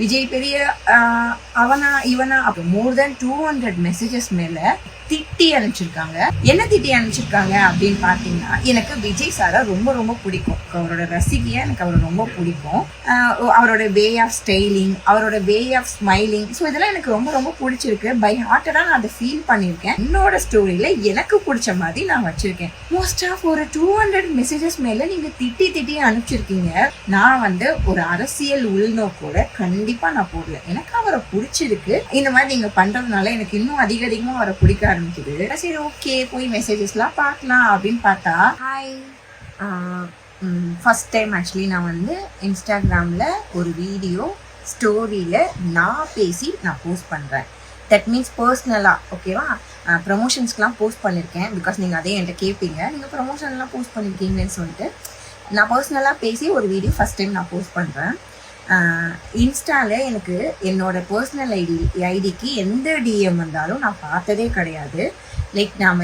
விஜய் பெரிய அவனா இவனா அப்போ மோர் தென் 200 மெசேஜஸ் மேல திட்டி அனுப்பிச்சிருக்காங்க. என்ன திட்டி அனுப்பிச்சிருக்காங்க அப்படின்னு பாத்தீங்கன்னா, எனக்கு விஜய் சாரை ரொம்ப ரொம்ப பிடிக்கும். அவரோட ரசிகையா எனக்கு அவரை ரொம்ப பிடிக்கும். அவரோட வே ஆஃப் ஸ்டைலிங், அவரோட வே ஆஃப் ஸ்மைலிங், ஸோ இதெல்லாம் எனக்கு ரொம்ப ரொம்ப பிடிச்சிருக்கு. பை ஹார்ட்டடா நான் அதை ஃபீல் பண்ணியிருக்கேன். என்னோட ஸ்டோரியில எனக்கு பிடிச்ச மாதிரி நான் வச்சிருக்கேன். மோஸ்ட் ஆஃப் ஒரு 200 மெசேஜஸ் மேல நீங்க திட்டி அனுப்பிச்சிருக்கீங்க. நான் ஒரு அரசியல் உள்நோக்கோட கண்டிப்பா நான் போடல. எனக்கு அவரை பிடிச்சிருக்கு. இந்த மாதிரி நீங்க பண்றதுனால எனக்கு இன்னும் அதிகமா அவரை பிடிக்க ஆரம்பிக்குது. சரி, ஓகே, போய் மெசேஜஸ்லாம் பார்க்கலாம் அப்படின்னு பார்த்தா, ஹாய், ஃபர்ஸ்ட் டைம் ஆக்சுவலி நான் இன்ஸ்டாகிராமில் ஒரு வீடியோ ஸ்டோரியில் நான் பேசி நான் போஸ்ட் பண்ணுறேன். தட் மீன்ஸ் பர்சனலாக, ஓகேவா? ப்ரமோஷன்ஸ்க்கெலாம் போஸ்ட் பண்ணியிருக்கேன். பிகாஸ் நீங்கள் அதே என்கிட்ட கேட்பீங்க, நீங்கள் ப்ரமோஷன்லாம் போஸ்ட் பண்ணியிருக்கீங்கன்னு சொல்லிட்டு நான் பர்சனலாக பேசி ஒரு வீடியோ ஃபஸ்ட் டைம் நான் போஸ்ட் பண்ணுறேன். இன்ஸ்டாவில் எனக்கு என்னோட பர்சனல் ஐடிக்கு எந்த டிஎம் வந்தாலும் நான் பார்த்ததே கிடையாது. லைக் நான்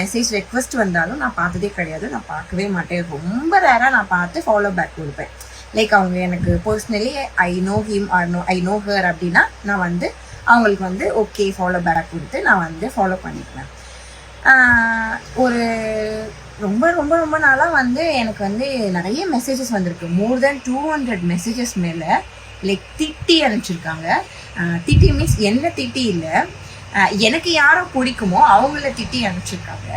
மெசேஜ் ரெக்வஸ்ட் வந்தாலும் நான் பார்த்ததே கிடையாது. நான் பார்க்கவே மாட்டேன். ரொம்ப ரேராக நான் பார்த்து ஃபாலோ பேக் கொடுப்பேன். லைக் அவங்க எனக்கு personally I know him R I know her அப்படின்னா நான் அவங்களுக்கு ஓகே ஃபாலோ பேக் கொடுத்து நான் ஃபாலோ பண்ணிக்குவேன். ஒரு ரொம்ப ரொம்ப ரொம்ப நாளாக எனக்கு நிறைய மெசேஜஸ் வந்திருக்கு. மோர் தென் 200 மெசேஜஸ் மேலே லைக் திட்டி அனுப்பிச்சிருக்காங்க. திட்டி மீன்ஸ் என்ன திட்டி இல்லை, எனக்கு யாரோ பிடிக்குமோ அவங்கள திட்டி அனுப்பிச்சிருக்காங்க.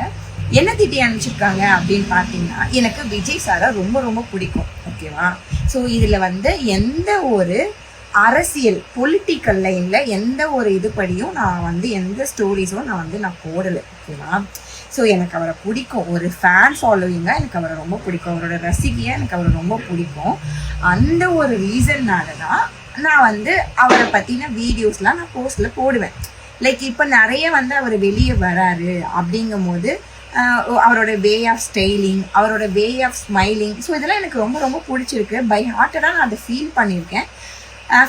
என்ன திட்டி அனுப்பிச்சிருக்காங்க அப்படின்னு பார்த்தீங்கன்னா, எனக்கு விஜய் சாரை ரொம்ப ரொம்ப பிடிக்கும், ஓகேவா? ஸோ இதில் எந்த ஒரு அரசியல் பொலிட்டிக்கல் லைனில் எந்த ஒரு இதுபடியும் நான் எந்த ஸ்டோரிஸும் நான் போடலை, ஓகேவா? ஸோ எனக்கு அவரை பிடிக்கும். ஒரு ஃபேன் ஃபாலோவிங்காக எனக்கு அவரை ரொம்ப பிடிக்கும். அவரோட ரசிகையாக எனக்கு அவரை ரொம்ப பிடிக்கும். அந்த ஒரு ரீசன்னால தான் நான் அவரை பற்றின வீடியோஸ்லாம் நான் போஸ்ட்டில் போடுவேன். லைக் இப்போ நிறைய அவர் வெளியே வராரு அப்படிங்கும் போது அவரோட வே ஆஃப் ஸ்டைலிங், அவரோட வே ஆஃப் ஸ்மைலிங், ஸோ இதெல்லாம் எனக்கு ரொம்ப ரொம்ப பிடிச்சிருக்கு. பை ஹார்ட்டடாக நான் அதை ஃபீல் பண்ணியிருக்கேன்.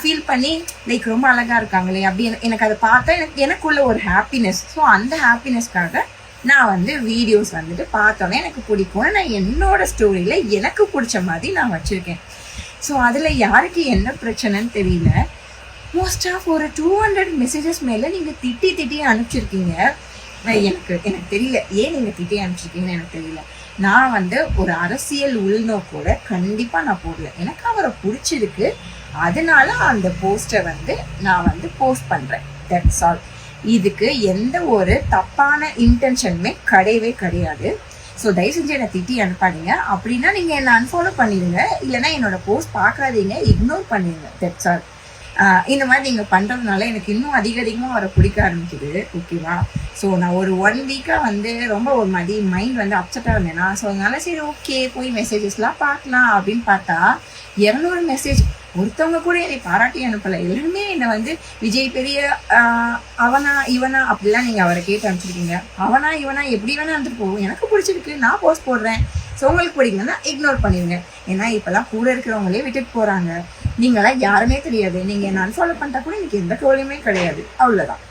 ஃபீல் பண்ணி லைக் ரொம்ப அழகாக இருக்காங்களே அப்படி எனக்கு அதை பார்த்தா எனக்குள்ள ஒரு ஹாப்பினஸ். ஸோ அந்த ஹாப்பினஸ்க்காக நான் வீடியோஸ் பார்த்தோன்னே எனக்கு பிடிக்கும். நான் என்னோட ஸ்டோரியில் எனக்கு பிடிச்ச மாதிரி நான் வச்சுருக்கேன். ஸோ அதில் யாருக்கு என்ன பிரச்சனைன்னு தெரியல. மோஸ்ட் ஆஃப் ஒரு 200 மெசேஜஸ் மேலே நீங்கள் திட்டி அனுப்பிச்சிருக்கீங்க. எனக்கு தெரியல ஏன் நீங்கள் திட்டி அனுப்பிச்சிருக்கீங்கன்னு எனக்கு தெரியல. நான் ஒரு அரசியல் உள்நோக்கோட கண்டிப்பாக நான் போடல. எனக்கு அவரை பிடிச்சிருக்கு. அதனால அந்த போஸ்ட்டை நான் போஸ்ட் பண்ணுறேன். That's all. இதுக்கு எந்த ஒரு தப்பான இன்டென்ஷனுமே கிடையவே கிடையாது. ஸோ தயவு செஞ்சு என்னை திட்டி அனுப்பாதீங்க. அப்படின்னா நீங்கள் என்னை அன்ஃபாலோ பண்ணிடுங்க, இல்லைனா என்னோட போஸ்ட் பார்க்காதீங்க, இக்னோர் பண்ணிடுங்க. That's all. இந்த மாதிரி நீங்கள் பண்ணுறதுனால எனக்கு இன்னும் அதிகமாக அவரை பிடிக்க ஆரம்பிக்குது, ஓகேவா? ஸோ நான் ஒரு 1 வீக்காக ரொம்ப ஒரு மாதிரி மைண்ட் அப்செட்டாக இருந்தேன்னா, ஸோ அதனால சரி, ஓகே, போய் மெசேஜஸ்லாம் பார்க்கலாம் அப்படின்னு பார்த்தா 200 மெசேஜ். ஒருத்தவங்க கூட என்னை பாராட்டி அனுப்பலை. எல்லாருமே என்னை விஜய் பெரிய அவனா இவனா அப்படிலாம் நீங்கள் அவரை கேட்டு அனுப்பிச்சிருக்கீங்க. அவனா இவனா எப்படி வேணா வந்துட்டு போகும். எனக்கு பிடிச்சிருக்கு, நான் போஸ்ட் போடுறேன். ஸோ உங்களுக்கு பிடிக்கலன்னா இக்னோர் பண்ணிடுங்க. ஏன்னா இப்போல்லாம் கூட இருக்கிறவங்களே விட்டுட்டு போகிறாங்க. நீங்களாம் யாருமே தெரியாது. நீங்கள் என்ன அன்ஃபாலோ பண்ணிட்டா கூட எனக்கு எந்த கவலையுமே கிடையாது. அவ்வளோதான்.